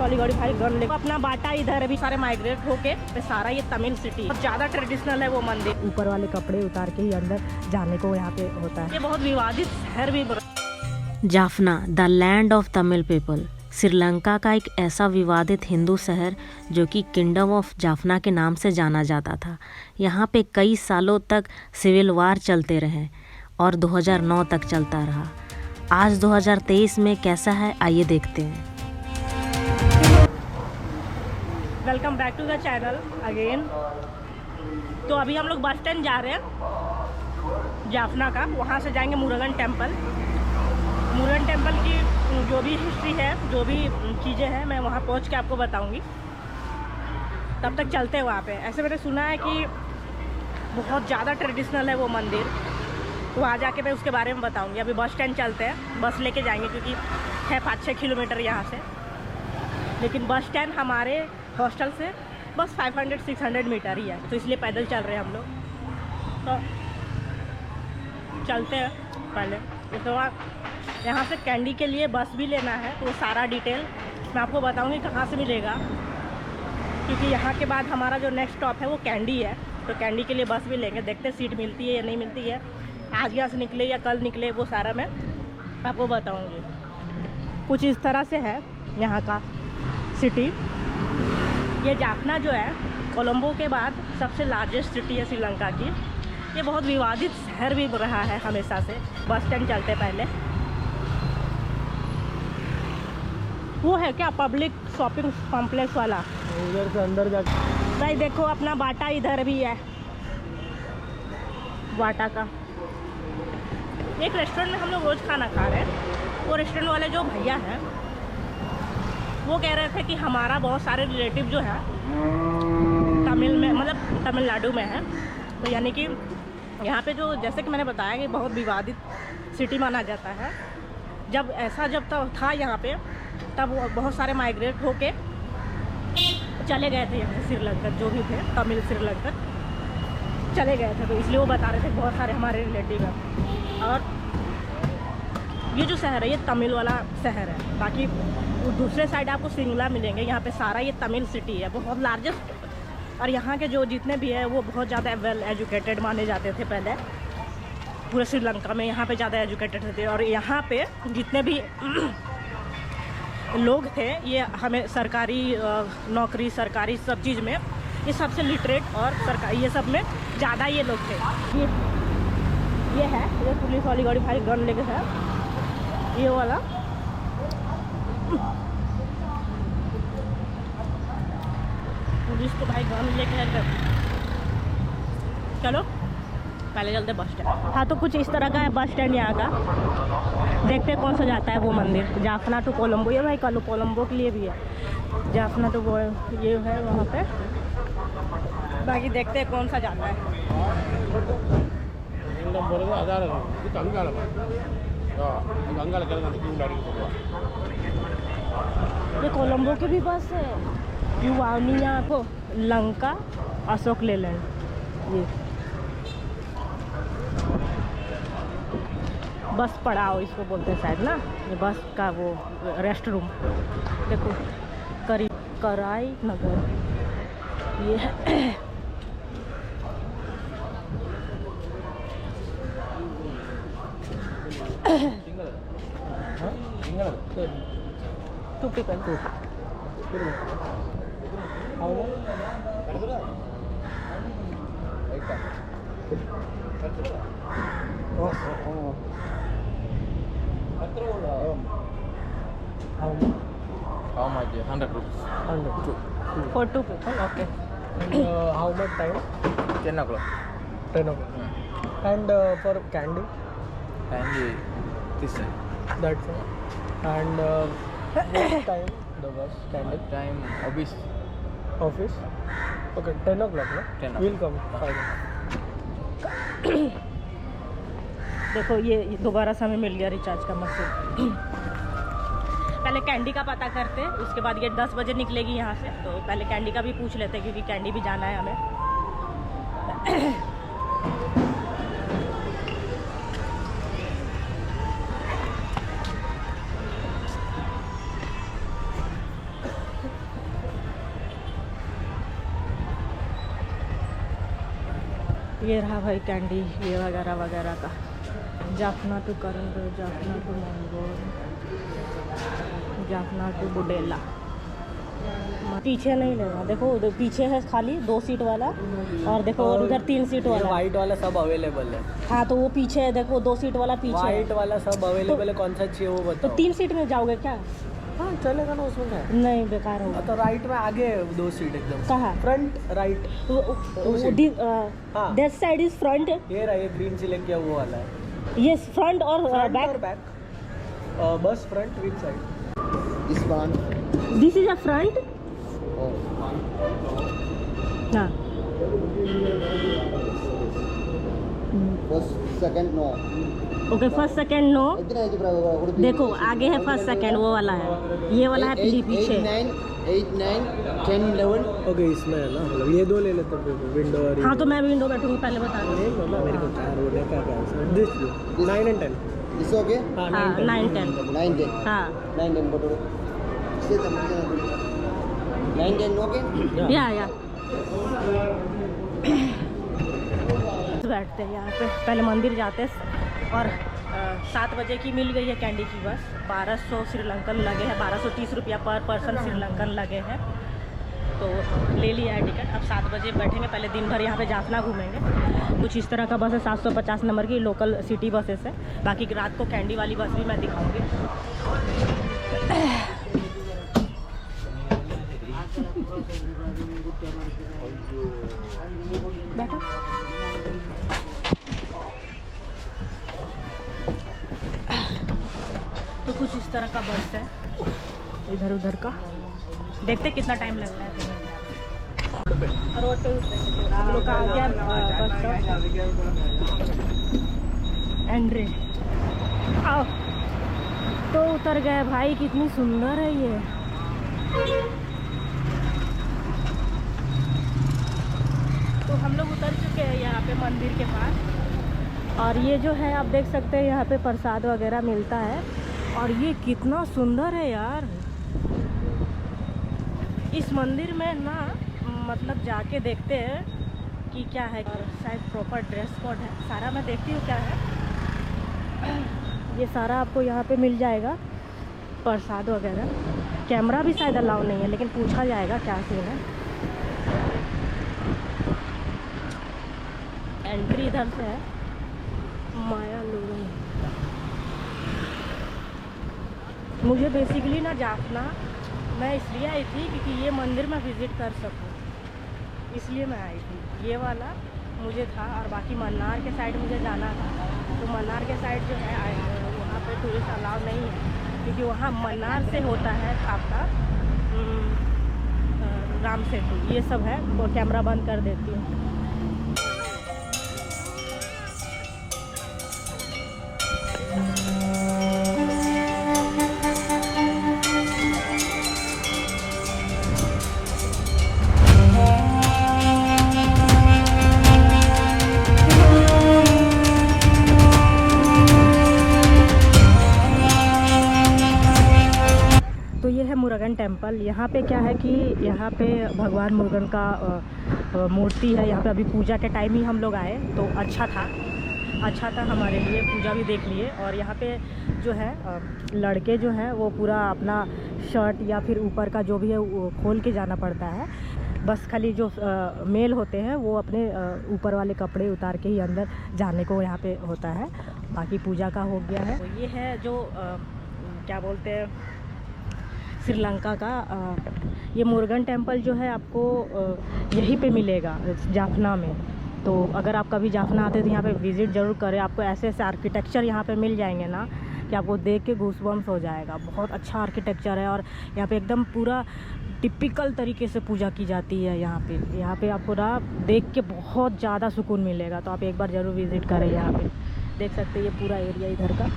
वाली गाड़ी भाई गन लेकर अपना बाटा इधर भी सारे माइग्रेट होके सारा ये तमिल सिटी बहुत ज़्यादा ट्रेडिशनल है वो मंदिर। ऊपर वाले कपड़े उतार के ही अंदर जाने को यहाँ पे होता है। ये बहुत विवादित शहर भी। Jaffna, the land of Tamil people, Sri Lanka का एक ऐसा विवादित हिंदू शहर जो कि किंगडम ऑफ जाफना के नाम से जाना जाता था। यहाँ पे कई सालों तक सिविल वार चलते रहे और 2009 तक चलता रहा। आज 2023 में कैसा है आइए देखते हैं। Welcome back to the channel again. तो अभी हम लोग बस स्टैंड जा रहे हैं जाफना का, वहाँ से जाएंगे मुरुगन टेम्पल। मुरुगन टेम्पल की जो भी हिस्ट्री है, जो भी चीज़ें हैं, मैं वहाँ पहुँच के आपको बताऊँगी। तब तक चलते हैं वहाँ पे। ऐसे मैंने सुना है कि बहुत ज़्यादा ट्रेडिशनल है वो मंदिर, तो वहाँ जाके मैं उसके बारे में बताऊँगी। अभी बस स्टैंड चलते हैं, बस लेके जाएंगे क्योंकि है 5-6 किलोमीटर यहाँ से। लेकिन बस स्टैंड हमारे हॉस्टल से बस 500-600 मीटर ही है, तो इसलिए पैदल चल रहे हैं हम लोग। तो चलते हैं पहले। उसके बाद यहाँ से कैंडी के लिए बस भी लेना है, तो वो सारा डिटेल मैं आपको बताऊँगी कहाँ से मिलेगा, क्योंकि यहाँ के बाद हमारा जो नेक्स्ट स्टॉप है वो कैंडी है। तो कैंडी के लिए बस भी लेंगे, देखते सीट मिलती है या नहीं मिलती है, आज यहाँ से निकले या कल निकले, वो सारा मैं आपको बताऊँगी। कुछ इस तरह से है यहाँ का सिटी। ये जाफना जो है कोलंबो के बाद सबसे लार्जेस्ट सिटी है श्रीलंका की। ये बहुत विवादित शहर भी रहा है हमेशा से। बस स्टैंड चलते पहले। वो है क्या पब्लिक शॉपिंग कॉम्प्लेक्स वाला, उधर से अंदर जाके भाई देखो अपना बाटा इधर भी है, बाटा का एक रेस्टोरेंट में हम लोग रोज़ खाना खा रहे हैं। वो रेस्टोरेंट वाले जो भैया हैं वो कह रहे थे कि हमारा बहुत सारे रिलेटिव जो है तमिल में, मतलब तमिलनाडु में है। तो यानी कि यहाँ पे जो, जैसे कि मैंने बताया कि बहुत विवादित सिटी माना जाता है। जब तब था यहाँ पे, तब बहुत सारे माइग्रेट होके चले गए थे यहाँ से श्रीलंका, जो भी थे तमिल श्रीलंकन चले गए थे। तो इसलिए वो बता रहे थे बहुत सारे हमारे रिलेटिव हैं। और ये जो शहर है ये तमिल वाला शहर है। बाकी दूसरे साइड आपको सिंगला मिलेंगे। यहाँ पे सारा ये तमिल सिटी है, बहुत लार्जेस्ट। और यहाँ के जो जितने भी हैं वो बहुत ज़्यादा वेल एजुकेटेड माने जाते थे पहले पूरे श्रीलंका में। यहाँ पे ज़्यादा एजुकेटेड थे और यहाँ पे जितने भी लोग थे ये हमें सरकारी नौकरी, सरकारी सब चीज़ में ये सबसे लिटरेट और सरकारी ये सब में ज़्यादा ये लोग थे। ये है ये पुलिस वाली गाड़ी भाई गन लेके है, ये वाला। पुलिस तो भाई गन लेके है। चलो पहले चलते बस स्टैंड। हाँ तो कुछ इस तरह का है बस स्टैंड यहाँ का। देखते हैं कौन सा जाता है वो मंदिर, जाफना टू कोलंबो। ये भाई कोलंबो के लिए भी है, जाफना टू वो ये है वहाँ पे। बाकी देखते हैं कौन सा जाता है। ये कोलंबो के भी बस है, युवानिया को लंका अशोक लेलैंड। ये बस पड़ाव इसको बोलते हैं शायद ना, ये बस का वो रेस्ट रूम। देखो कराई नगर ये है। Two people two. How much? 100 rupees. 100. For 2 people, okay. And how much time? 10 o'clock. 10 o'clock. And for candy? Candy, this side. That's all. And what time the bus candy? Time, office. Office? Okay, 10 o'clock, no? 10 o'clock. We'll come. Fine. देखो ये दोबारा से हमें मिल गया recharge का machine. पहले candy का पता करते, उसके बाद ये 10 बजे निकलेगी यहाँ से। तो पहले कैंडी का भी पूछ लेते क्योंकि कैंडी भी जाना है हमें। ये रहा भाई कैंडी, ये वगैरह वगैरह का। Jaffna to Karang, Jaffna to mango, Jaffna to Budela. पीछे नहीं लेना, देखो उधर पीछे है खाली 2 सीट वाला, और देखो और उधर 3 सीट वाला। वाइट वाला सब अवेलेबल है। हाँ तो वो पीछे है, देखो 2 सीट वाला पीछे। वाइट वाला सब अवेलेबल है, कौन सा चाहिए वो तो बताओ। 3 सीट में जाओगे क्या? हाँ चलेगा ना, उसमें क्या है। नहीं बेकार होगा। तो राइट में आगे 2 सीट एकदम। कहाँ? Front right. हाँ। This side is front. ये रहा, ये ग्रीन सिलेक्ट किया वो वाला है। ये फ्रंट और बैक। बस front with side. This one. This is a front. Oh. हाँ First, second, no. Okay, first second no. इतना है कि प्राइवेट देखो आगे है फर्स्ट सेकंड, वो वाला है, ये वाला है पीछे। 8, 9, 10, 11. ओके, इसमें है ना, मतलब ये 2 ले लेते हैं विंडो और हाँ तो मैं विंडो बैठूंगी, पहले बता दो। नहीं मतलब मेरे को 4 बोले क्या दिस 9 and 10। This okay? हाँ हाँ 9, 10। 9, 10. हाँ 9, 10 बोलो। इससे समझ 9, 10 okay? या बैठते हैं यहाँ पे, पहले मंदिर जाते हैं। और 7 बजे की मिल गई है कैंडी की बस। 1200 श्रीलंकन लगे हैं, 1230 रुपया पर पर्सन श्रीलंकन लगे हैं। तो ले लिया है टिकट। अब 7 बजे बैठेंगे, पहले दिन भर यहाँ पे जाफना घूमेंगे। कुछ इस तरह का बस है, 750 नंबर की लोकल सिटी बसेस है। बाकी रात को कैंडी वाली बस भी मैं दिखाऊंगी। बैठो। तो कुछ इस तरह का बस है, इधर उधर का। देखते कितना टाइम लग रहा है। रोड पे हम लोग का आ गया बस एंड्रे। आओ तो उतर गए भाई, कितनी सुंदर है ये। तो हम लोग उतर चुके हैं यहाँ पे मंदिर के पास। और ये जो है आप देख सकते हैं, यहाँ पे प्रसाद वगैरह मिलता है। और ये कितना सुंदर है यार। इस मंदिर में ना मतलब जाके देखते हैं कि क्या है। और शायद प्रॉपर ड्रेस कोड है सारा, मैं देखती हूँ क्या है। ये सारा आपको यहाँ पे मिल जाएगा, प्रसाद वगैरह। कैमरा भी शायद अलाउ नहीं है, लेकिन पूछा जाएगा क्या सीन है। एंट्री इधर से है, माया लूंगी। मुझे बेसिकली ना जाफना मैं इसलिए आई थी क्योंकि ये मंदिर मैं विज़िट कर सकूं, इसलिए मैं आई थी। ये वाला मुझे था, और बाकी मन्नार के साइड मुझे जाना था। तो मन्नार के साइड जो है वहाँ पे टूरिस्ट अलाउ नहीं है, क्योंकि वहाँ मन्नार से होता है आपका राम सेतु, ये सब है। वो कैमरा बंद कर देती हूँ। तो ये है मुरुगन टेम्पल। यहाँ पे क्या है कि यहाँ पे भगवान मुरुगन का मूर्ति है। यहाँ पे अभी पूजा के टाइम ही हम लोग आए, तो अच्छा था हमारे लिए, पूजा भी देख लिए। और यहाँ पे जो है लड़के जो हैं वो पूरा अपना शर्ट या फिर ऊपर का जो भी है वो खोल के जाना पड़ता है। बस खाली जो मेल होते हैं वो अपने ऊपर वाले कपड़े उतार के ही अंदर जाने को यहाँ पे होता है। बाकी पूजा का हो गया है। तो ये है जो क्या बोलते हैं श्रीलंका का ये मुरुगन टेम्पल जो है आपको यहीं पे मिलेगा जाफना में। तो अगर आप कभी जाफना आते तो यहाँ पे विज़िट ज़रूर करें। आपको ऐसे ऐसे आर्किटेक्चर यहाँ पे मिल जाएंगे ना कि आपको देख के गूज़बम्स हो जाएगा। बहुत अच्छा आर्किटेक्चर है और यहाँ पे एकदम पूरा टिपिकल तरीके से पूजा की जाती है। यहाँ पे आपको ना देख के बहुत ज़्यादा सुकून मिलेगा। तो आप एक बार ज़रूर विज़िट करें। यहाँ पे देख सकते हैं ये पूरा एरिया इधर का।